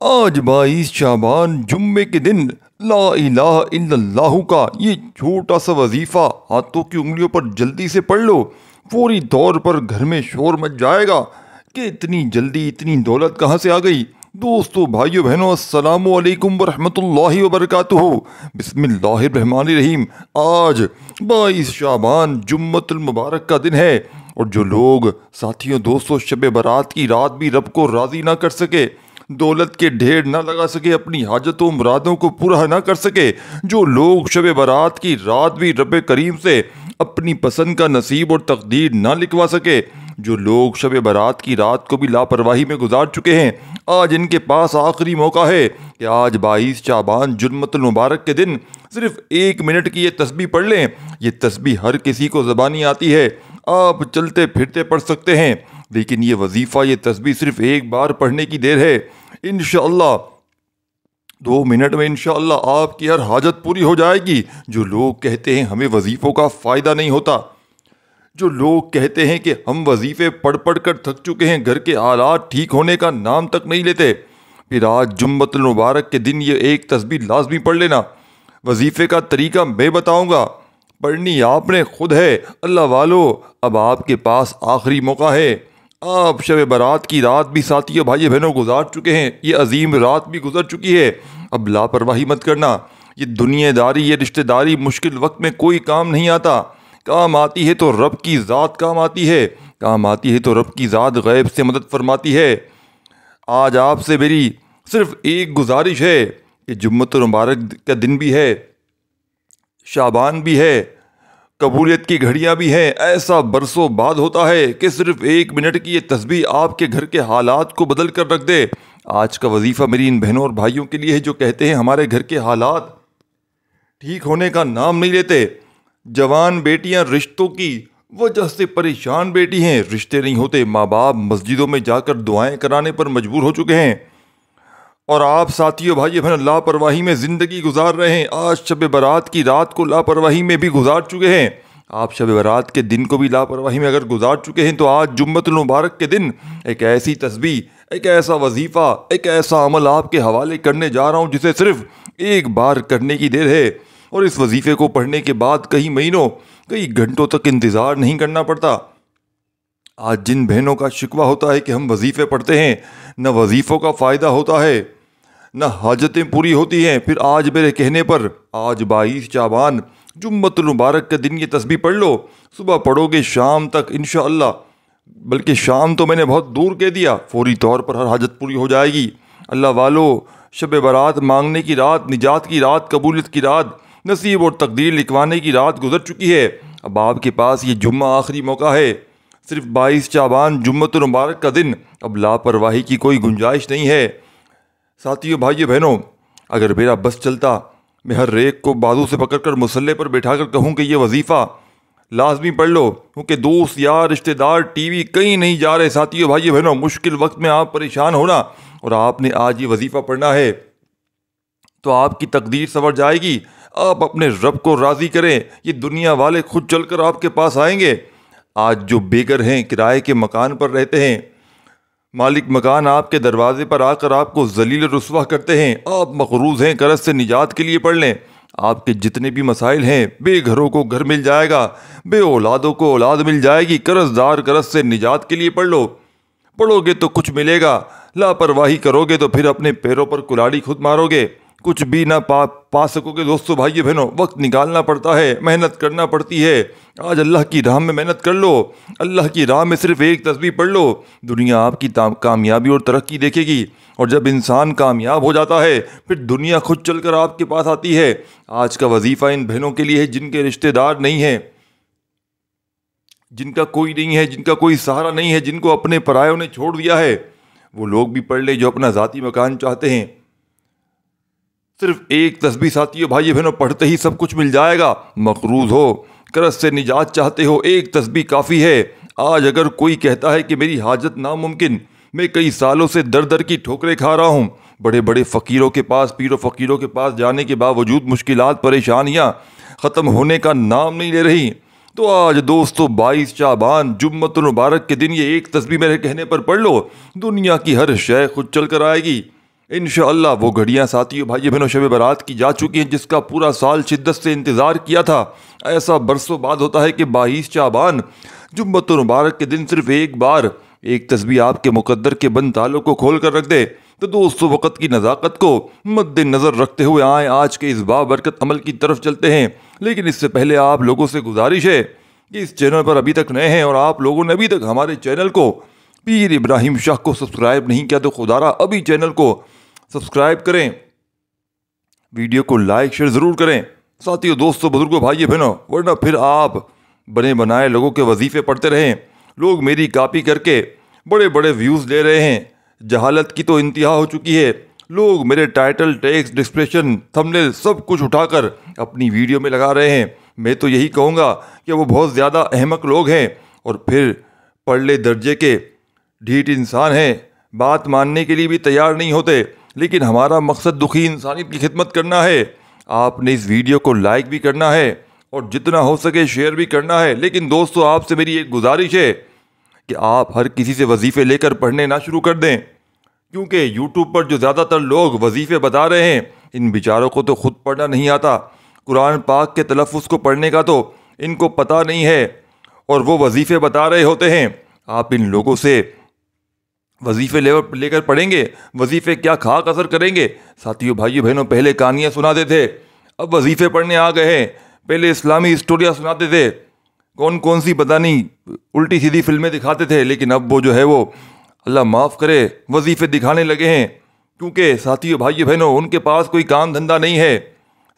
آج 22 شعبان جمعے کے دن لا الہ الا اللہ کا یہ چھوٹا سا وظیفہ ہاتھوں کی انگلیوں پر جلدی سے پڑھ لو، فوری طور پر گھر میں شور مچ جائے گا کہ اتنی جلدی اتنی دولت کہاں سے آ گئی۔ دوستو، بھائیو بہنوں، السلام علیکم ورحمۃ اللہ وبرکاتہ۔ بسم اللہ الرحمن الرحیم۔ آج 22 شعبان جمعۃ المبارک کا دن ہے، اور جو لوگ ساتھیوں دوستوں شب برات کی رات بھی رب کو راضی نہ کر سکے، دولت کے ڈھیر نہ لگا سکے، اپنی حاجتوں مرادوں کو پورا نہ کر سکے، جو لوگ شب برات کی رات بھی رب کریم سے اپنی پسند کا نصیب اور تقدیر نہ لکھوا سکے، جو لوگ شب برات کی رات کو بھی لاپرواہی میں گزار چکے ہیں، آج ان کے پاس آخری موقع ہے کہ آج 22 شعبان جمعۃ المبارک کے دن صرف 1 منٹ کی یہ تسبیح پڑھ لیں۔ یہ تسبیح ہر کسی کو زبانی آتی ہے، آپ چلتے پھرتے پڑھ سکتے ہیں، لیکن یہ وظیفہ، یہ تسبیح صرف ایک بار پڑھنے کی دیر ہے۔ انشاءاللہ 2 منٹ میں انشاءاللہ آپ کی ہر حاجت پوری ہو جائے گی۔ جو لوگ کہتے ہیں ہمیں وظیفوں کا فائدہ نہیں ہوتا، جو لوگ کہتے ہیں کہ ہم وظیفے پڑھ پڑھ کر تھک چکے ہیں، گھر کے حالات ٹھیک ہونے کا نام تک نہیں لیتے، پھر آج جمعۃ المبارک کے دن یہ ایک تسبیح لازمی پڑھ لینا۔ وظیفے کا طریقہ میں بتاؤں گا، پڑھنی آپ نے خود ہے۔ اللہ والو، اب آپ کے پاس آخری موقع ہے۔ آپ شب برات کی رات بھی ساتھیوں بھائی بہنوں گزار چکے ہیں، یہ عظیم رات بھی گزر چکی ہے۔ اب لاپرواہی مت کرنا۔ یہ دنیا داری، یہ رشتہ داری مشکل وقت میں کوئی کام نہیں آتا، کام آتی ہے تو رب کی ذات کام آتی ہے، کام آتی ہے تو رب کی ذات غیب سے مدد فرماتی ہے۔ آج آپ سے میری صرف ایک گزارش ہے کہ جمعۃ المبارک کا دن بھی ہے، شعبان بھی ہے، قبولیت کی گھڑیاں بھی ہیں، ایسا برسوں بعد ہوتا ہے کہ صرف 1 منٹ کی یہ تسبیح آپ کے گھر کے حالات کو بدل کر رکھ دے۔ آج کا وظیفہ میری ان بہنوں اور بھائیوں کے لیے ہے جو کہتے ہیں ہمارے گھر کے حالات ٹھیک ہونے کا نام نہیں لیتے۔ جوان بیٹیاں رشتوں کی وجہ سے پریشان بیٹی ہیں، رشتے نہیں ہوتے، ماں باپ مسجدوں میں جا کر دعائیں کرانے پر مجبور ہو چکے ہیں، اور آپ ساتھیوں بھائی بہن لاپرواہی میں زندگی گزار رہے ہیں۔ آج شب برات کی رات کو لاپرواہی میں بھی گزار چکے ہیں، آپ شب برات کے دن کو بھی لاپرواہی میں اگر گزار چکے ہیں، تو آج جمعۃ المبارک کے دن ایک ایسی تسبیح، ایک ایسا وظیفہ، ایک ایسا عمل آپ کے حوالے کرنے جا رہا ہوں جسے صرف ایک بار کرنے کی دیر ہے، اور اس وظیفے کو پڑھنے کے بعد کئی مہینوں، کئی گھنٹوں تک انتظار نہیں کرنا پڑتا۔ آج جن بہنوں کا شکوہ ہوتا ہے کہ ہم وظیفے پڑھتے ہیں، نہ وظیفوں کا فائدہ ہوتا ہے، نہ حاجتیں پوری ہوتی ہیں، پھر آج میرے کہنے پر آج 22 شعبان جمعۃ المبارک کے دن یہ تسبیح پڑھ لو۔ صبح پڑھو گے شام تک انشاءاللہ، بلکہ شام تو میں نے بہت دور کہہ دیا، فوری طور پر ہر حاجت پوری ہو جائے گی۔ اللہ والو، شب برات مانگنے کی رات، نجات کی رات، قبولیت کی رات، نصیب اور تقدیر لکھوانے کی رات گزر چکی ہے۔ اب آپ کے پاس یہ جمعہ آخری موقع ہے، صرف 22 شعبان جمعۃ المبارک کا دن، اب لاپرواہی کی کوئی گنجائش نہیں ہے۔ ساتھیوں بھائیو بہنوں، اگر میرا بس چلتا، میں ہر ایک کو بازو سے پکڑ کر مصلے پر بٹھا کر کہوں کہ یہ وظیفہ لازمی پڑھ لو، کیونکہ دوست یار رشتہ دار ٹی وی کہیں نہیں جا رہے۔ ساتھیوں بھائیو بہنوں، مشکل وقت میں آپ پریشان ہونا، اور آپ نے آج یہ وظیفہ پڑھنا ہے تو آپ کی تقدیر سنور جائے گی۔ آپ اپنے رب کو راضی کریں، یہ دنیا والے خود چل کر آپ کے پاس آئیں گے۔ آج جو بے گھر ہیں، کرائے کے مکان پر رہتے ہیں، مالک مکان آپ کے دروازے پر آ کر آپ کو ذلیل رسوا کرتے ہیں، آپ مقروض ہیں، قرض سے نجات کے لیے پڑھ لیں۔ آپ کے جتنے بھی مسائل ہیں، بے گھروں کو گھر مل جائے گا، بے اولادوں کو اولاد مل جائے گی، قرض دار قرض سے نجات کے لیے پڑھ لو۔ پڑھو گے تو کچھ ملے گا، لاپرواہی کرو گے تو پھر اپنے پیروں پر کلاڑی خود مارو گے، کچھ بھی نہ پا سکو گے۔ دوستو بھائیو بہنوں، وقت نکالنا پڑتا ہے، محنت کرنا پڑتی ہے۔ آج اللہ کی راہ میں محنت کر لو، اللہ کی راہ میں صرف ایک تسبیح پڑھ لو، دنیا آپ کی کامیابی اور ترقی دیکھے گی، اور جب انسان کامیاب ہو جاتا ہے پھر دنیا خود چل کر آپ کے پاس آتی ہے۔ آج کا وظیفہ ان بہنوں کے لیے ہے جن کے رشتہ دار نہیں ہیں، جن کا کوئی نہیں ہے، جن کا کوئی سہارا نہیں ہے، جن کو اپنے پرایوں نے چھوڑ دیا ہے، وہ لوگ بھی پڑھ لیں جو اپنا ذاتی مکان چاہتے ہیں۔ صرف ایک تسبیح ساتھیوں بھائی بہنوں پڑھتے ہی سب کچھ مل جائے گا۔ مقروض ہو، قرض سے نجات چاہتے ہو، ایک تسبیح کافی ہے۔ آج اگر کوئی کہتا ہے کہ میری حاجت ناممکن، میں کئی سالوں سے در در کی ٹھوکریں کھا رہا ہوں، بڑے بڑے فقیروں کے پاس، پیر و فقیروں کے پاس جانے کے باوجود مشکلات، پریشانیاں ختم ہونے کا نام نہیں لے رہی، تو آج دوستو 22 شعبان جمعۃ المبارک کے دن یہ ایک تسبیح میرے کہنے پر پڑھ لو، دنیا کی ہر شے خود چل کر آئے گی۔ انشاءاللہ وہ گھڑیاں ساتھیوں بھائی بہنوں شب برات کی جا چکی ہیں جس کا پورا سال شدت سے انتظار کیا تھا۔ ایسا برسوں بعد ہوتا ہے کہ 22 شعبان جمعۃ المبارک کے دن صرف ایک بار ایک تسبیح آپ کے مقدر کے بند تالوں کو کھول کر رکھ دے۔ تو دوستو وقت کی نزاکت کو مد نظر رکھتے ہوئے آئیں آج کے اس بابرکت عمل کی طرف چلتے ہیں، لیکن اس سے پہلے آپ لوگوں سے گزارش ہے کہ اس چینل پر ابھی تک نئے ہیں اور آپ لوگوں نے ابھی تک ہمارے چینل کو پیر ابراہیم شاہ کو سبسکرائب نہیں کیا تو خدارا ابھی چینل کو سبسکرائب کریں، ویڈیو کو لائک شیئر ضرور کریں ساتھیو، دوستو، بزرگوں، بھائی بہنوں، ورنہ پھر آپ بنے بنائے لوگوں کے وظیفے پڑھتے رہیں۔ لوگ میری کاپی کر کے بڑے بڑے ویوز لے رہے ہیں، جہالت کی تو انتہا ہو چکی ہے۔ لوگ میرے ٹائٹل، ٹیکسٹ، ڈسکرپشن، تھمبنیل سب کچھ اٹھا کر اپنی ویڈیو میں لگا رہے ہیں۔ میں تو یہی کہوں گا کہ وہ بہت زیادہ احمق لوگ ہیں اور پھر پڑھلے درجے کے ڈھیٹ انسان ہیں، بات ماننے کے لیے بھی تیار نہیں ہوتے۔ لیکن ہمارا مقصد دکھی انسانیت کی خدمت کرنا ہے۔ آپ نے اس ویڈیو کو لائک بھی کرنا ہے اور جتنا ہو سکے شیئر بھی کرنا ہے، لیکن دوستو آپ سے میری ایک گزارش ہے کہ آپ ہر کسی سے وظیفے لے کر پڑھنے نہ شروع کر دیں، کیونکہ یوٹیوب پر جو زیادہ تر لوگ وظیفے بتا رہے ہیں ان بیچاروں کو تو خود پڑھنا نہیں آتا، قرآن پاک کے تلفظ کو پڑھنے کا تو ان کو پتہ نہیں ہے اور وہ وظیفے بتا رہے ہوتے ہیں۔ آپ ان لوگوں سے وظیفے لے کر پڑھیں گے، وظیفے کیا خاک اثر کریں گے؟ ساتھیوں بھائیو بہنوں، پہلے کہانیاں سناتے تھے، اب وظیفے پڑھنے آ گئے ہیں۔ پہلے اسلامی اسٹوریاں سناتے تھے، کون سی پتہ نہیں الٹی سیدھی فلمیں دکھاتے تھے، لیکن اب وہ جو ہے وہ اللہ معاف کرے وظیفے دکھانے لگے ہیں، کیونکہ ساتھیوں بھائیو بہنوں ان کے پاس کوئی کام دھندا نہیں ہے۔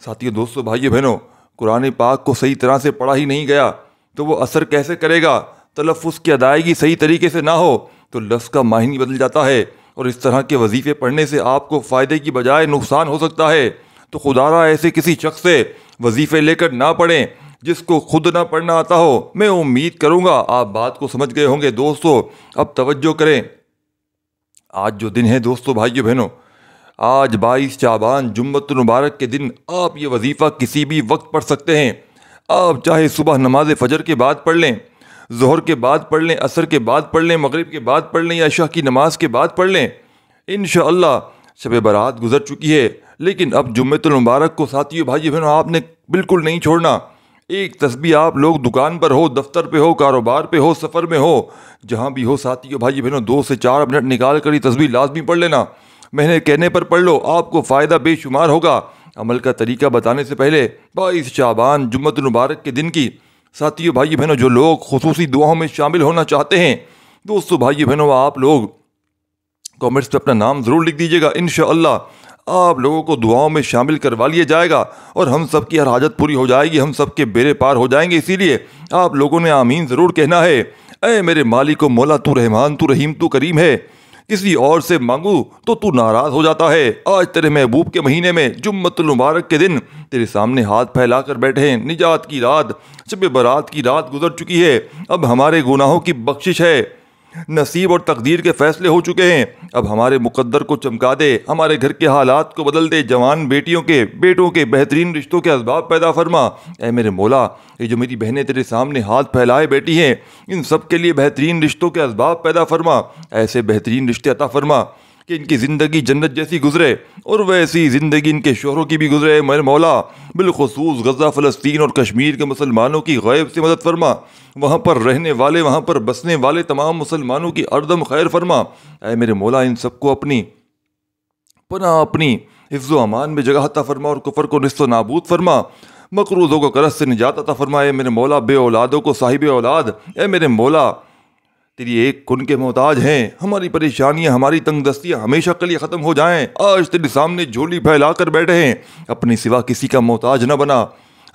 ساتھیوں دوستوں بھائیو بہنوں، قرآن پاک کو صحیح طرح سے پڑھا ہی نہیں گیا تو وہ اثر کیسے کرے گا؟ تلفظ کی ادائیگی صحیح طریقے سے نہ ہو تو لفظ کا معنی بدل جاتا ہے اور اس طرح کے وظیفے پڑھنے سے آپ کو فائدے کی بجائے نقصان ہو سکتا ہے۔ تو خدارا ایسے کسی شخص سے وظیفے لے کر نہ پڑھیں جس کو خود نہ پڑھنا آتا ہو۔ میں امید کروں گا آپ بات کو سمجھ گئے ہوں گے۔ دوستو اب توجہ کریں، آج جو دن ہے دوستو بھائیو بہنوں، آج 22 شعبان جمعۃ المبارک کے دن آپ یہ وظیفہ کسی بھی وقت پڑھ سکتے ہیں۔ آپ چاہے صبح نماز فجر کے بعد پڑھ لیں، ظہر کے بعد پڑھ لیں، عصر کے بعد پڑھ لیں، مغرب کے بعد پڑھ لیں یا عشاء کی نماز کے بعد پڑھ لیں۔ انشاءاللہ شب برات گزر چکی ہے، لیکن اب جمعۃ المبارک کو ساتھیو بھائی بہنوں آپ نے بالکل نہیں چھوڑنا۔ ایک تسبیح آپ لوگ دکان پر ہو، دفتر پہ ہو، کاروبار پہ ہو، سفر میں ہو، جہاں بھی ہو ساتھیو بھائی بہنوں 2 سے 4 منٹ نکال کر یہ تسبیح لازمی پڑھ لینا۔ میں نے کہنے پر پڑھ لو، آپ کو فائدہ بے شمار ہوگا۔ عمل کا طریقہ بتانے سے پہلے 22 شعبان جمعۃ المبارک کے دن کی ساتھیو بھائی بہنوں جو لوگ خصوصی دعاؤں میں شامل ہونا چاہتے ہیں، دوستو بھائی بہنوں آپ لوگ کامنٹس پہ اپنا نام ضرور لکھ دیجیے گا۔ انشاءاللہ آپ لوگوں کو دعاؤں میں شامل کروا لیا جائے گا اور ہم سب کی ہر حاجت پوری ہو جائے گی، ہم سب کے بیڑے پار ہو جائیں گے۔ اسی لیے آپ لوگوں نے آمین ضرور کہنا ہے۔ اے میرے مالک و مولا، تو رحمان، تو رحیم، تو کریم ہے، کسی اور سے مانگوں تو ناراض ہو جاتا ہے۔ آج تیرے محبوب کے مہینے میں جمعۃ المبارک کے دن تیرے سامنے ہاتھ پھیلا کر بیٹھے ہیں۔ نجات کی رات، شب برات کی رات گزر چکی ہے، اب ہمارے گناہوں کی بخشش ہے، نصیب اور تقدیر کے فیصلے ہو چکے ہیں۔ اب ہمارے مقدر کو چمکا دے، ہمارے گھر کے حالات کو بدل دے، جوان بیٹوں کے بہترین رشتوں کے اسباب پیدا فرما۔ اے میرے مولا، یہ جو میری بہنیں تیرے سامنے ہاتھ پھیلائے بیٹھی ہیں ان سب کے لیے بہترین رشتوں کے اسباب پیدا فرما، ایسے بہترین رشتے عطا فرما کہ ان کی زندگی جنت جیسی گزرے اور ویسی زندگی ان کے شوہروں کی بھی گزرے۔ میرے مولا بالخصوص غزہ، فلسطین اور کشمیر کے مسلمانوں کی غیب سے مدد فرما، وہاں پر رہنے والے، وہاں پر بسنے والے تمام مسلمانوں کی اردم خیر فرما۔ اے میرے مولا ان سب کو اپنی پناہ، اپنی حفظ و امان میں جگہ عطا فرما اور کفر کو نست و نابود فرما، مقروضوں کو قرض سے نجات عطا فرما۔ اے میرے مولا بے اولادوں کو صاحب اولاد، اے میرے مولا تیری ایک کن کے محتاج ہیں، ہماری پریشانیاں، ہماری تنگ دستیاں ہمیشہ کے لیے ختم ہو جائیں۔ آج تیرے سامنے جھولی پھیلا کر بیٹھے ہیں، اپنے سوا کسی کا محتاج نہ بنا،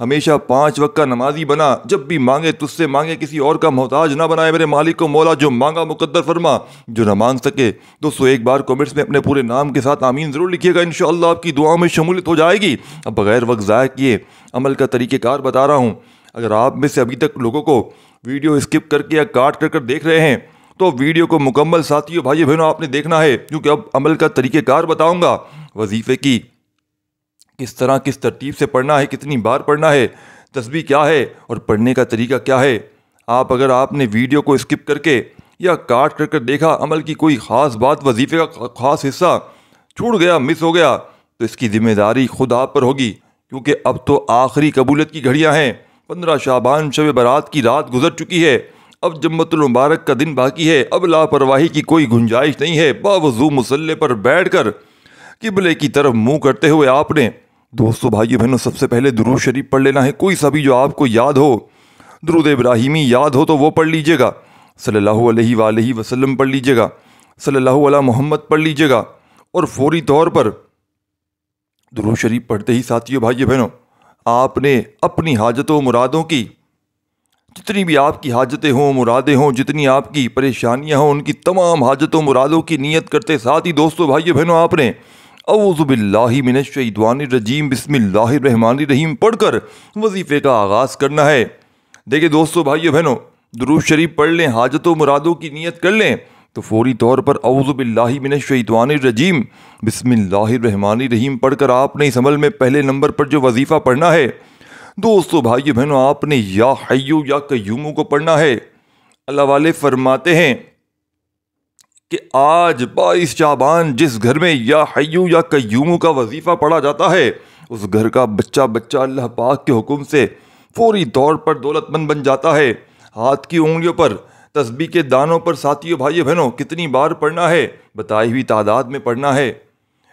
ہمیشہ 5 وقت کا نمازی بنا، جب بھی مانگے تجھ سے مانگے، کسی اور کا محتاج نہ بنائے۔ میرے مالک کو مولا جو مانگا مقدر فرما، جو نہ مانگ سکے دوستو ایک بار کمنٹس میں اپنے پورے نام کے ساتھ آمین ضرور لکھیے گا، انشاءاللہ آپ کی دعاؤں میں شمولیت ہو جائے گی۔ اب بغیر وقت ضائع کیے عمل کا طریقہ کار بتا رہا ہوں۔ اگر آپ میں سے ابھی تک لوگوں کو ویڈیو اسکپ کر کے یا کاٹ کر دیکھ رہے ہیں تو ویڈیو کو مکمل ساتھیوں بھائی بہنوں آپ نے دیکھنا ہے، کیونکہ اب عمل کا طریقہ کار بتاؤں گا، وظیفے کی کس طرح کس ترتیب سے پڑھنا ہے، کتنی بار پڑھنا ہے، تسبیح کیا ہے اور پڑھنے کا طریقہ کیا ہے۔ اگر آپ نے ویڈیو کو اسکپ کر کے یا کاٹ کر دیکھا عمل کی کوئی خاص بات، وظیفے کا خاص حصہ، چھوٹ گیا، مس ہو گیا تو اس کی ذمہ داری خود آپ پر ہوگی، کیونکہ اب تو آخری قبولیت کی گھڑیاں ہیں۔ 15 شعبان شب برات کی رات گزر چکی ہے، اب جمعۃ المبارک کا دن باقی ہے، اب لاپرواہی کی کوئی گنجائش نہیں ہے۔ باوضو مصلی پر بیٹھ کر قبلے کی طرف منہ کرتے ہوئے آپ نے دوستو بھائیو بہنوں سب سے پہلے درود شریف پڑھ لینا ہے، کوئی سا بھی جو آپ کو یاد ہو۔ درود ابراہیمی یاد ہو تو وہ پڑھ لیجئے گا، صلی اللہ علیہ وآلہ وسلم پڑھ لیجئے گا، صلی اللہ علیہ محمد پڑھ لیجئے گا، اور فوری طور پر درود شریف پڑھتے ہی ساتھیو بھائیو بہنوں آپ نے اپنی حاجتوں مرادوں کی، جتنی بھی آپ کی حاجتیں ہوں، مرادیں ہوں، جتنی آپ کی پریشانیاں ہوں، ان کی تمام حاجتوں مرادوں کی نیت کرتے ساتھ ہی دوستو بھائیو بہنوں آپ نے اعوذ باللہ من الشیطان الرجیم بسم اللہ الرحمن الرحیم پڑھ کر وظیفے کا آغاز کرنا ہے۔ دیکھیں دوستو بھائیو بہنوں درود شریف پڑھ لیں، حاجتوں مرادوں کی نیت کر لیں تو فوری طور پر اعوذ باللہ من الشیطان الرجیم بسم اللہ الرحمن الرحیم پڑھ کر آپ نے اس عمل میں پہلے نمبر پر جو وظیفہ پڑھنا ہے دوستو بھائیو بہنوں آپ نے یا حیو یا قیوم کو پڑھنا ہے۔ اللہ والے فرماتے ہیں کہ آج 22 شعبان جس گھر میں یا حیو یا قیوم کا وظیفہ پڑھا جاتا ہے اس گھر کا بچہ اللہ پاک کے حکم سے فوری طور پر دولت مند بن جاتا ہے۔ ہاتھ کی انگلیوں پر تسبیح کے دانوں پر ساتھیو بھائیو بہنوں کتنی بار پڑھنا ہے؟ بتائی ہوئی تعداد میں پڑھنا ہے۔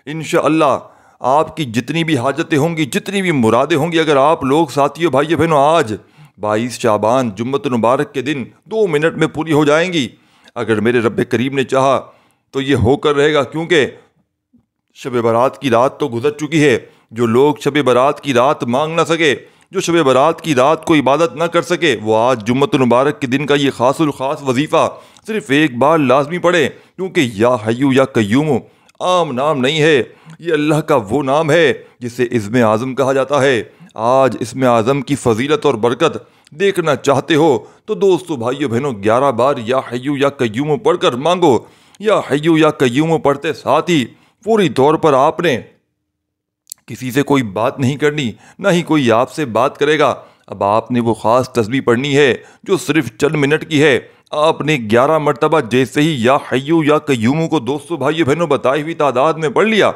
انشاءاللہ آپ کی جتنی بھی حاجتیں ہوں گی، جتنی بھی مرادیں ہوں گی، اگر آپ لوگ ساتھیو بھائیو بہنوں آج 22 شعبان جمعۃ المبارک کے دن 2 منٹ میں پوری ہو جائیں گی، اگر میرے رب کریم نے چاہا تو یہ ہو کر رہے گا، کیونکہ شب برات کی رات تو گزر چکی ہے۔ جو لوگ شب برات کی رات مانگ نہ سکے، جو شب برات کی رات کو عبادت نہ کر سکے، وہ آج جمعۃ المبارک کے دن کا یہ خاص الخاص وظیفہ صرف ایک بار لازمی پڑھے، کیونکہ یا حیو یا قیوم عام نام نہیں ہے، یہ اللہ کا وہ نام ہے جسے اسم اعظم کہا جاتا ہے۔ آج اسم اعظم کی فضیلت اور برکت دیکھنا چاہتے ہو تو دوستو بھائیو بہنوں 11 بار یا حیو یا قیوم پڑھ کر مانگو۔ یا حیو یا قیوم پڑھتے ساتھ ہی فوری طور پر آپ نے کسی سے کوئی بات نہیں کرنی، نہ ہی کوئی آپ سے بات کرے گا۔ اب آپ نے وہ خاص تسبیح پڑھنی ہے جو صرف چند منٹ کی ہے۔ آپ نے 11 مرتبہ جیسے ہی یا حیو یا قیوم کو دوستو بھائیو بہنوں بتائی ہوئی تعداد میں پڑھ لیا،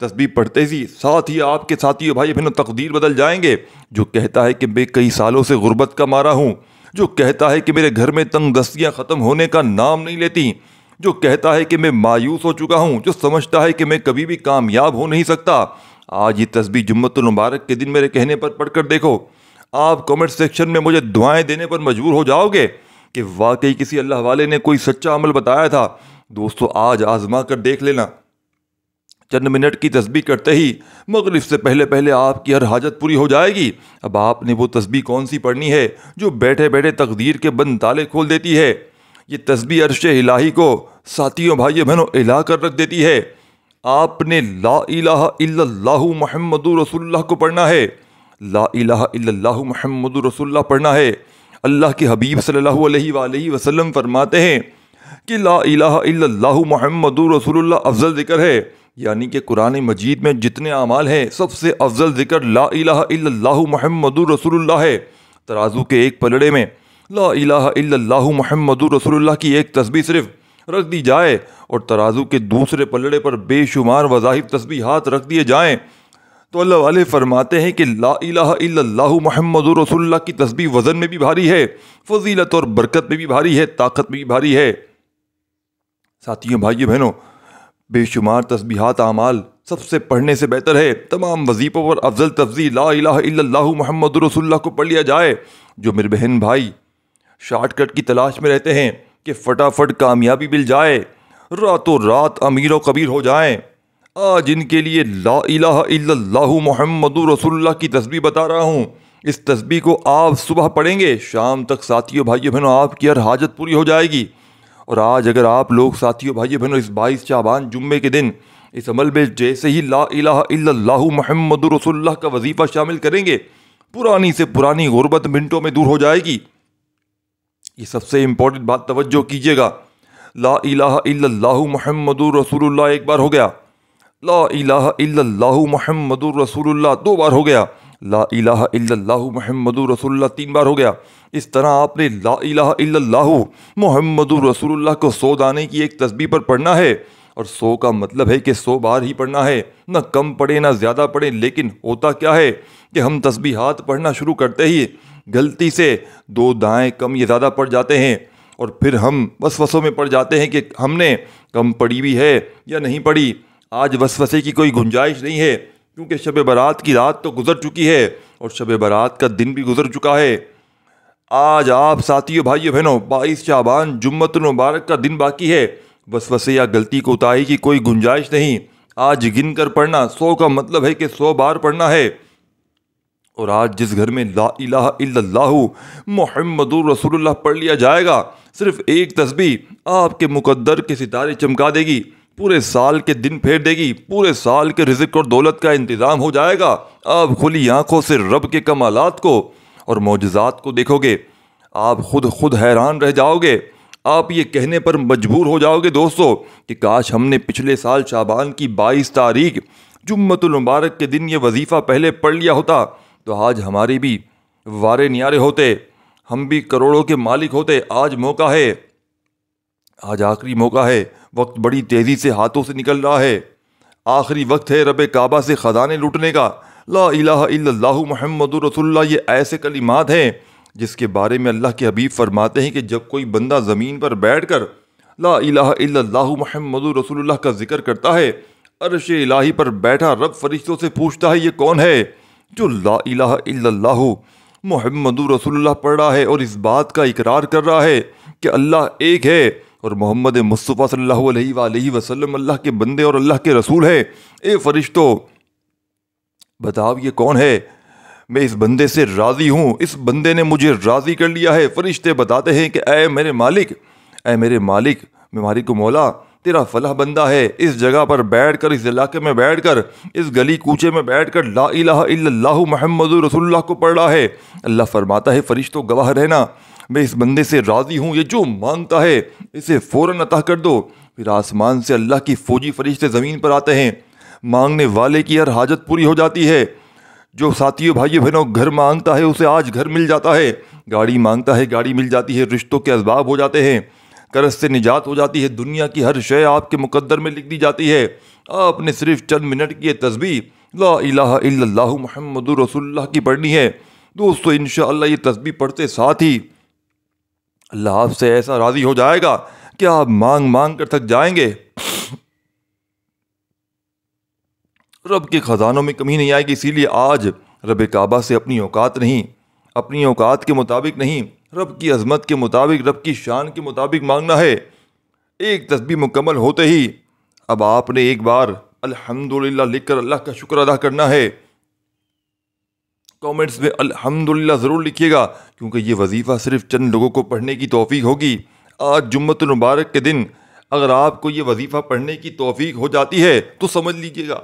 تسبیح پڑھتے ہی ساتھ ہی آپ کے ساتھیو بھائی بہنوں تقدیر بدل جائیں گے۔ جو کہتا ہے کہ میں کئی سالوں سے غربت کا مارا ہوں، جو کہتا ہے کہ میرے گھر میں تنگ دستیاں ختم ہونے کا نام نہیں لیتی، جو کہتا ہے کہ میں مایوس ہو چکا ہوں، جو سمجھتا ہے کہ میں کبھی بھی کامیاب ہو نہیں سکتا، آج یہ تسبیح جمعۃ المبارک کے دن میرے کہنے پر پڑھ کر دیکھو۔ آپ کمنٹ سیکشن میں مجھے دعائیں دینے پر مجبور ہو جاؤ گے کہ واقعی کسی اللہ والے نے کوئی سچا عمل بتایا تھا۔ دوستو آج آزما کر دیکھ لینا، چند منٹ کی تسبیح کرتے ہی مغرب سے پہلے آپ کی ہر حاجت پوری ہو جائے گی۔ اب آپ نے وہ تسبیح کون سی پڑھنی ہے جو بیٹھے بیٹھے تقدیر کے بند تالے کھول دیتی ہے؟ یہ تسبیح عرش الہی کو ساتھیوں بھائیوں بہنوں ہلا کر رکھ دیتی ہے۔ آپ نے لا الہ الا اللہ محمد رسول اللہ کو پڑھنا ہے، لا الہ الا اللہ محمد رسول اللہ پڑھنا ہے۔ اللہ کے حبیب صلی اللہ علیہ وآلہ وسلم فرماتے ہیں کہ لا الہ الا اللہ محمد رسول اللہ افضل ذکر ہے، یعنی کہ قرآن مجید میں جتنے اعمال ہیں سب سے افضل ذکر لا الہ الا اللہ محمد رسول اللہ ہے۔ ترازو کے ایک پلڑے میں لا الہ الا اللہ محمد رسول اللہ کی ایک تسبیح صرف رکھ دی جائے اور ترازو کے دوسرے پلڑے پر بے شمار وظائف تسبیحات رکھ دیے جائیں تو اللہ والے فرماتے ہیں کہ لا الہ الا اللہ محمد رسول اللہ کی تسبیح وزن میں بھی بھاری ہے، فضیلت اور برکت میں بھی بھاری ہے، طاقت میں بھی بھاری ہے۔ ساتھیوں بھائیوں بہنوں بے شمار تسبیحات اعمال سب سے پڑھنے سے بہتر ہے تمام وظیفوں پر افضل تفضیل لا الہ الا اللہ محمد رسول اللہ کو پڑھ لیا جائے۔ جو میرے بہن بھائی شارٹ کٹ کی تلاش میں رہتے ہیں کہ فٹافٹ کامیابی مل جائے، راتوں رات امیر و کبیر ہو جائیں، آج ان کے لیے لا الہ الا اللہ محمد رسول اللہ کی تسبیح بتا رہا ہوں۔ اس تسبیح کو آپ صبح پڑھیں گے، شام تک ساتھیوں بھائیوں بہنوں آپ کی ہر حاجت پوری ہو جائے گی۔ اور آج اگر آپ لوگ ساتھیوں بھائیوں بہنوں اس 22 شعبان جمعے کے دن اس عمل میں جیسے ہی لا الہ الا اللہ محمد رسول اللہ کا وظیفہ شامل کریں گے، پرانی سے پرانی غربت منٹوں میں دور ہو جائے گی۔ یہ سب سے امپورٹنٹ بات توجہ کیجیے گا، لا الہ الا اللہ محمد رسول اللہ ایک بار ہو گیا، لا الہ الا اللہ محمد رسول اللہ 2 بار ہو گیا، لا الہ الا اللہ محمد رسول اللہ 3 بار ہو گیا۔ اس طرح آپ نے لا الہ الا اللہ محمد رسول اللہ کو 100 دانے کی ایک تسبیح پر پڑھنا ہے اور 100 کا مطلب ہے کہ 100 بار ہی پڑھنا ہے، نہ کم پڑھے نہ زیادہ پڑھے۔ لیکن ہوتا کیا ہے کہ ہم تسبیحات پڑھنا شروع کرتے ہی غلطی سے 2 دائیں کم یا زیادہ پڑھ جاتے ہیں، اور پھر ہم وسوسوں میں پڑ جاتے ہیں کہ ہم نے کم پڑھی بھی ہے یا نہیں پڑھی۔ آج وسوسے کی کوئی گنجائش نہیں ہے، کیونکہ شب برات کی رات تو گزر چکی ہے اور شب برات کا دن بھی گزر چکا ہے۔ آج آپ ساتھیوں بھائیوں بہنوں 22 شعبان جمعۃ المبارک کا دن باقی ہے۔ وسوسے یا غلطی کوتاہی کی کوئی گنجائش نہیں۔ آج گن کر پڑھنا، 100 کا مطلب ہے کہ 100 بار پڑھنا ہے۔ اور آج جس گھر میں لا الہ الا اللہ محمد رسول اللہ پڑھ لیا جائے گا، صرف ایک تسبیح آپ کے مقدر کے ستارے چمکا دے گی، پورے سال کے دن پھیر دے گی، پورے سال کے رزق اور دولت کا انتظام ہو جائے گا۔ آپ کھلی آنکھوں سے رب کے کمالات کو اور معجزات کو دیکھو گے، آپ خود حیران رہ جاؤ گے۔ آپ یہ کہنے پر مجبور ہو جاؤ گے دوستو کہ کاش ہم نے پچھلے سال شعبان کی 22 تاریخ جمعۃ المبارک کے دن یہ وظیفہ پہلے پڑھ لیا ہوتا، تو آج ہمارے بھی وارے نیارے ہوتے، ہم بھی کروڑوں کے مالک ہوتے۔ آج موقع ہے، آج آخری موقع ہے، وقت بڑی تیزی سے ہاتھوں سے نکل رہا ہے۔ آخری وقت ہے رب کعبہ سے خزانے لوٹنے کا۔ لا الہ الا اللہ محمد رسول اللہ، یہ ایسے کلمات ہیں جس کے بارے میں اللہ کے حبیب فرماتے ہیں کہ جب کوئی بندہ زمین پر بیٹھ کر لا الہ الا اللہ محمد رسول اللہ کا ذکر کرتا ہے، عرش الہی پر بیٹھا رب فرشتوں سے پوچھتا ہے یہ کون ہے جو لا الہ الا اللہ محمد رسول اللہ پڑھ رہا ہے اور اس بات کا اقرار کر رہا ہے کہ اللہ ایک ہے اور محمد مصطفیٰ صلی اللہ علیہ وآلہ وسلم اللہ کے بندے اور اللہ کے رسول ہیں۔ اے فرشتوں بتاؤ یہ کون ہے؟ میں اس بندے سے راضی ہوں، اس بندے نے مجھے راضی کر لیا ہے۔ فرشتے بتاتے ہیں کہ اے میرے مالک، اے میرے مالک، میں مالک و مولا، تیرا فلاح بندہ ہے، اس جگہ پر بیٹھ کر، اس علاقے میں بیٹھ کر، اس گلی کوچے میں بیٹھ کر لا الہ الا اللہ محمد رسول اللہ کو پڑھ رہا ہے۔ اللہ فرماتا ہے فرشتوں گواہ رہنا، میں اس بندے سے راضی ہوں، یہ جو مانگتا ہے اسے فوراً عطا کر دو۔ پھر آسمان سے اللہ کی فوجی فرشتے زمین پر آتے ہیں، مانگنے والے کی ہر حاجت پوری ہو جاتی ہے۔ جو ساتھیوں بھائیوں بہنوں گھر مانگتا ہے اسے آج گھر مل جاتا ہے، گاڑی مانگتا ہے گاڑی مل جاتی ہے، رشتوں کے اسباب ہو جاتے ہیں، قرض سے نجات ہو جاتی ہے، دنیا کی ہر شے آپ کے مقدر میں لکھ دی جاتی ہے۔ آپ نے صرف چند منٹ کی یہ تسبیح لا الہ الا اللہ محمد رسول اللہ کی پڑھنی ہے۔ دوستو انشاءاللہ یہ تسبیح پڑھتے ساتھ ہی اللہ آپ سے ایسا راضی ہو جائے گا کہ آپ مانگ مانگ کر تھک جائیں گے۔ رب کے خزانوں میں کمی نہیں آئے گی۔ اسی لیے آج رب کعبہ سے اپنی اوقات نہیں، اپنی اوقات کے مطابق نہیں، رب کی عظمت کے مطابق، رب کی شان کے مطابق مانگنا ہے۔ ایک تسبیح مکمل ہوتے ہی اب آپ نے ایک بار الحمدللہ لکھ کر اللہ کا شکر ادا کرنا ہے۔ کامنٹس میں الحمدللہ ضرور لکھیے گا، کیونکہ یہ وظیفہ صرف چند لوگوں کو پڑھنے کی توفیق ہوگی۔ آج جمعۃ المبارک کے دن اگر آپ کو یہ وظیفہ پڑھنے کی توفیق ہو جاتی ہے تو سمجھ لیجیے گا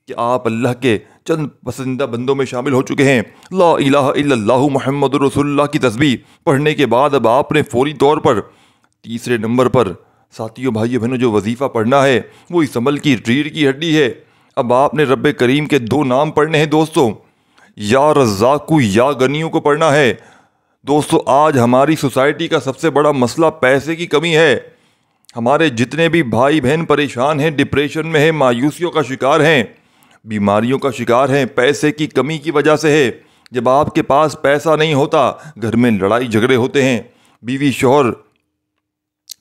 کہ آپ اللہ کے چند پسندیدہ بندوں میں شامل ہو چکے ہیں۔ لا الہ الا اللہ محمد رسول اللہ کی تسبیح پڑھنے کے بعد اب آپ نے فوری طور پر تیسرے نمبر پر ساتھیوں بھائیوں بہنوں جو وظیفہ پڑھنا ہے وہ اس عمل کی ریڑھ کی ہڈی ہے۔ اب آپ نے رب کریم کے 2 نام پڑھنے ہیں دوستوں، یا رزاقو یا غنیوں کو پڑھنا ہے۔ دوستو آج ہماری سوسائٹی کا سب سے بڑا مسئلہ پیسے کی کمی ہے۔ ہمارے جتنے بھی بھائی بہن پریشان ہیں، ڈپریشن میں ہیں، مایوسیوں کا شکار ہیں، بیماریوں کا شکار ہیں، پیسے کی کمی کی وجہ سے ہے۔ جب آپ کے پاس پیسہ نہیں ہوتا، گھر میں لڑائی جھگڑے ہوتے ہیں، بیوی شوہر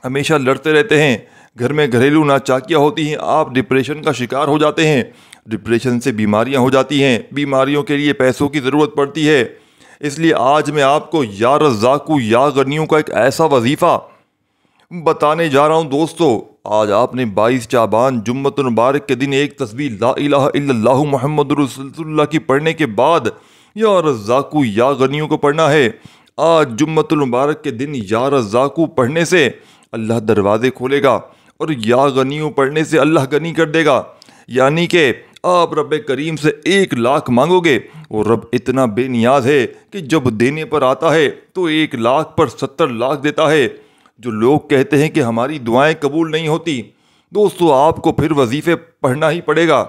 ہمیشہ لڑتے رہتے ہیں، گھر میں گھریلو ناچاکیاں ہوتی ہیں، آپ ڈپریشن کا شکار ہو جاتے ہیں، ڈپریشن سے بیماریاں ہو جاتی ہیں، بیماریوں کے لیے پیسوں کی ضرورت پڑتی ہے۔ اس لیے آج میں آپ کو یا رزاقو یا غنیوں کا ایک ایسا وظیفہ بتانے جا رہا ہوں دوستو۔ آج آپ نے 22 شعبان جمعۃ المبارک کے دن ایک تسبیح لا الہ الا اللہ محمد رسول اللہ کی پڑھنے کے بعد یا رزاقو یا غنیوں کو پڑھنا ہے۔ آج جمعۃ المبارک کے دن یا رزاقو پڑھنے سے اللہ دروازے کھولے گا اور یا غنیوں پڑھنے سے اللہ غنی کر دے گا۔ یعنی کہ آپ رب کریم سے 1 لاکھ مانگو گے اور رب اتنا بے نیاز ہے کہ جب دینے پر آتا ہے تو 1 لاکھ پر 70 لاکھ دیتا ہے۔ جو لوگ کہتے ہیں کہ ہماری دعائیں قبول نہیں ہوتی، دوستو آپ کو پھر وظیفے پڑھنا ہی پڑے گا۔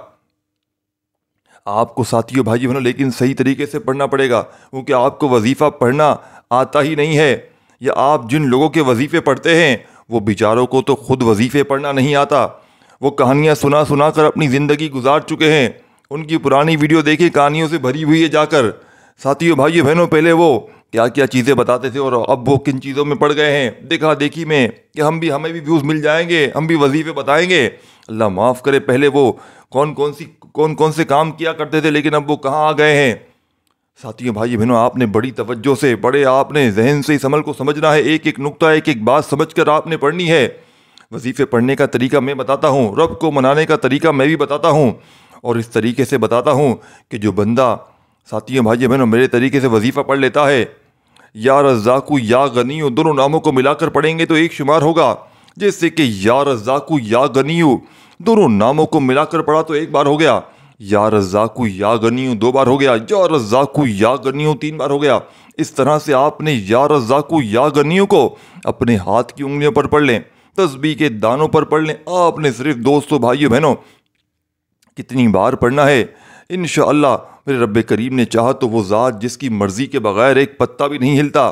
آپ کو ساتھیوں بھائیوں بہنوں لیکن صحیح طریقے سے پڑھنا پڑے گا، کیونکہ آپ کو وظیفہ پڑھنا آتا ہی نہیں ہے، یا آپ جن لوگوں کے وظیفے پڑھتے ہیں وہ بیچاروں کو تو خود وظیفے پڑھنا نہیں آتا، وہ کہانیاں سنا سنا کر اپنی زندگی گزار چکے ہیں۔ ان کی پرانی ویڈیو دیکھیں، کہانیوں سے بھری ہوئی ہے جا کر۔ ساتھیوں بھائیو بہنوں، پہلے وہ کیا کیا چیزیں بتاتے تھے اور اب وہ کن چیزوں میں پڑ گئے ہیں دیکھا دیکھی میں کہ ہمیں بھی ویوز مل جائیں گے، ہم بھی وظیفے بتائیں گے۔ اللہ معاف کرے، پہلے وہ کون سے کام کیا کرتے تھے، لیکن اب وہ کہاں آ گئے ہیں۔ ساتھیوں بھائی بہنوں، آپ نے بڑی توجہ سے، آپ نے ذہن سے اس عمل کو سمجھنا ہے، ایک ایک نقطہ، ایک ایک بات سمجھ کر آپ نے پڑھنی ہے۔ وظیفے پڑھنے کا طریقہ میں بتاتا ہوں، رب کو منانے کا طریقہ میں بھی بتاتا ہوں، اور اس طریقے سے بتاتا ہوں کہ جو بندہ، ساتھیوں بھائی بہنوں، میرے طریقے سے وظیفہ پڑھ لیتا ہے، یا رزاقو یا غنیو دونوں ناموں کو ملا کر پڑھیں گے تو ایک شمار ہوگا، جیسے کہ یا رزاقو یا غنیو دونوں ناموں کو ملا کر پڑھا تو ایک بار ہو گیا، یا رزاقو یا غنیو 2 بار ہو گیا، یا رزاقو یا غنیو 3 بار ہو گیا۔ اس طرح سے آپ نے یا رزاقو یا غنیو کو اپنے ہاتھ کی انگلیوں پر پڑھ لیں، تسبیح کے دانوں پر پڑھ لیں۔ آپ نے صرف دوستو بھائیو بہنوں کتنی بار پڑھنا ہے، انشاءاللہ میرے رب کریم نے چاہا تو وہ ذات جس کی مرضی کے بغیر ایک پتہ بھی نہیں ہلتا۔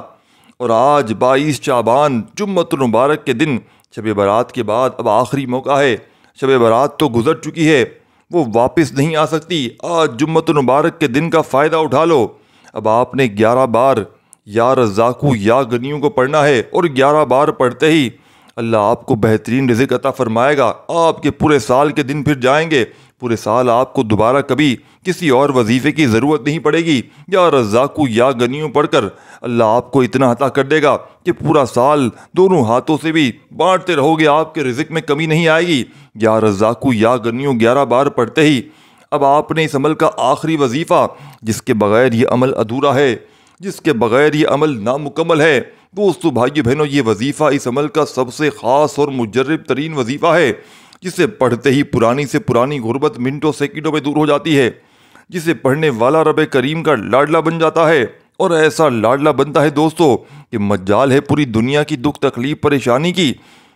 اور آج 22 شعبان جمعۃ المبارک کے دن، شب برات کے بعد اب آخری موقع ہے۔ شب برات تو گزر چکی ہے، وہ واپس نہیں آ سکتی۔ آج جمعۃ المبارک کے دن کا فائدہ اٹھا لو۔ اب آپ نے 11 بار یا رزاقو یا غنیوں کو پڑھنا ہے، اور 11 بار پڑھتے ہی اللہ آپ کو بہترین رزق عطا فرمائے گا۔ آپ کے پورے سال کے دن پھر جائیں گے، پورے سال آپ کو دوبارہ کبھی کسی اور وظیفے کی ضرورت نہیں پڑے گی۔ یا رزاقو یا غنیوں پڑھ کر اللہ آپ کو اتنا عطا کر دے گا کہ پورا سال دونوں ہاتھوں سے بھی بانٹتے رہو گے، آپ کے رزق میں کمی نہیں آئے گی۔ یا رزاقو یا غنیوں 11 بار پڑھتے ہی اب آپ نے اس عمل کا آخری وظیفہ، جس کے بغیر یہ عمل ادھورا ہے، جس کے بغیر یہ عمل نامکمل ہے، دوستو بھائیو بہنوں، یہ وظیفہ اس عمل کا سب سے خاص اور مجرب ترین وظیفہ ہے، جسے پڑھتے ہی پرانی سے پرانی غربت منٹوں سیکنڈوں میں دور ہو جاتی ہے، جسے پڑھنے والا رب کریم کا لاڈلا بن جاتا ہے، اور ایسا لاڈلا بنتا ہے دوستو کہ مجال ہے پوری دنیا کی دکھ تکلیف پریشانی کی،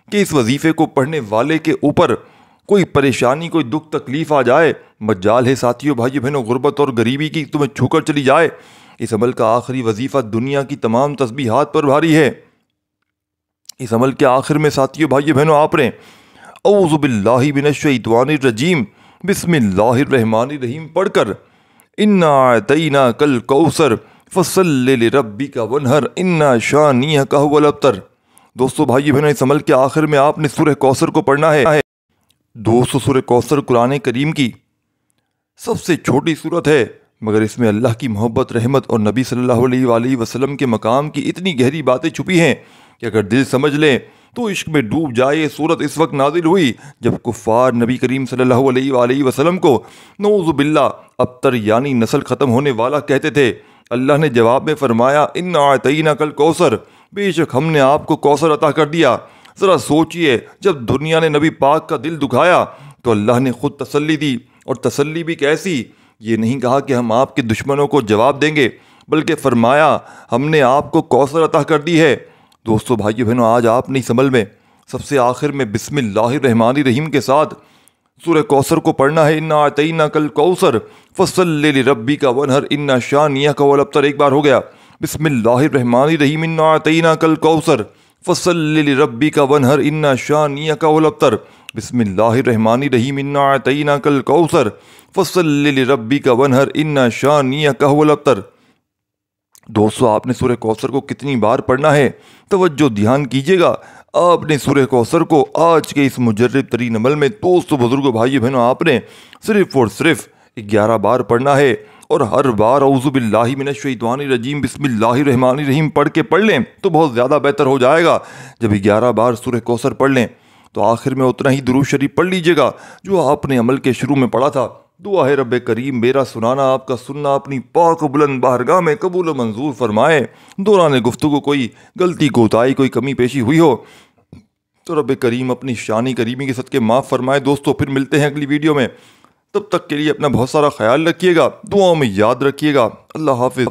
کہ اس وظیفے کو پڑھنے والے کے اوپر کوئی پریشانی، کوئی دکھ تکلیف آ جائے، مجال ہے ساتھیوں بھائی بہنوں غربت اور غریبی کی تمہیں چھو کر چلی جائے۔ اس عمل کا آخری وظیفہ دنیا کی تمام تسبیحات پر بھاری ہے۔ اس عمل کے آخر میں ساتھیوں بھائی بہنوں آپ نے اعوذ باللہ من الشیطان الرجیم بسم اللہ الرحمن الرحیم پڑھ کر انا اعطیناک الکوثر فصل لربک وانحر ان شانئک هو الابتر۔ دوستو بھائی بہنوں، اس عمل کے آخر میں آپ نے سورہ کوثر کو پڑھنا ہے۔ دوستو سورہ کوثر قرآن کریم کی سب سے چھوٹی سورت ہے، مگر اس میں اللہ کی محبت، رحمت اور نبی صلی اللہ علیہ وآلہ وسلم کے مقام کی اتنی گہری باتیں چھپی ہیں کہ اگر دل سمجھ لیں تو عشق میں ڈوب جائے۔ یہ سورت اس وقت نازل ہوئی جب کفار نبی کریم صلی اللہ علیہ وآلہ وسلم کو نعوذ باللہ ابتر یعنی نسل ختم ہونے والا کہتے تھے۔ اللہ نے جواب میں فرمایا انا اعطیناک الکوثر، بے شک ہم نے آپ کو کوثر عطا کر دیا۔ ذرا سوچئے، جب دنیا نے نبی پاک کا دل دکھایا تو اللہ نے خود تسلی دی، اور تسلی بھی کیسی؟ یہ نہیں کہا کہ ہم آپ کے دشمنوں کو جواب دیں گے، بلکہ فرمایا ہم نے آپ کو کوثر عطا کر دی ہے۔ دوستو بھائیو بہنوں، آج آپ نے اس عمل میں سب سے آخر میں بسم اللہ الرحمن الرحیم کے ساتھ سورہ کوثر کو پڑھنا ہے۔ انا اعطیناک الکوثر فصل لربک وانحر ان شانئک هو الابتر، ایک بار ہو گیا۔ بسم اللہ الرحمن الرحیم انا اعطیناک الکوثر فصل لربک وانحر ان شانئک هو الابتر۔ بسم اللہ الرحمن الرحیم انا اعطیناک الکوثر فصل لربک وانحر ان شانئک هو الابتر۔ دوستو آپ نے سورہ کوثر کو کتنی بار پڑھنا ہے، توجہ دھیان کیجیے گا۔ آپ نے سورہ کوثر کو آج کے اس مجرب ترین عمل میں دوستو بزرگوں بھائی بہنوں آپ نے صرف اور صرف 11 بار پڑھنا ہے، اور ہر بار اعوذ باللہ من الشیطان الرجیم بسم اللہ الرحمن الرحیم پڑھ کے پڑھ لیں تو بہت زیادہ بہتر ہو جائے گا۔ جب 11 بار سورہ کوثر پڑھ لیں تو آخر میں اتنا ہی درود شریف پڑھ لیجیے گا جو آپ نے عمل کے شروع میں پڑھا تھا۔ دعا ہے رب کریم میرا سنانا، آپ کا سننا اپنی پاک و بلند بارگاہ میں قبول و منظور فرمائے۔ دوران گفتگو کوئی غلطی کوتاہی، کوئی کمی پیشی ہوئی ہو تو رب کریم اپنی شانی کریمی کے صدقے معاف فرمائے۔ دوستو پھر ملتے ہیں اگلی ویڈیو میں، تب تک کے لیے اپنا بہت سارا خیال رکھیے گا، دعاؤں میں یاد رکھیے گا۔ اللہ حافظ۔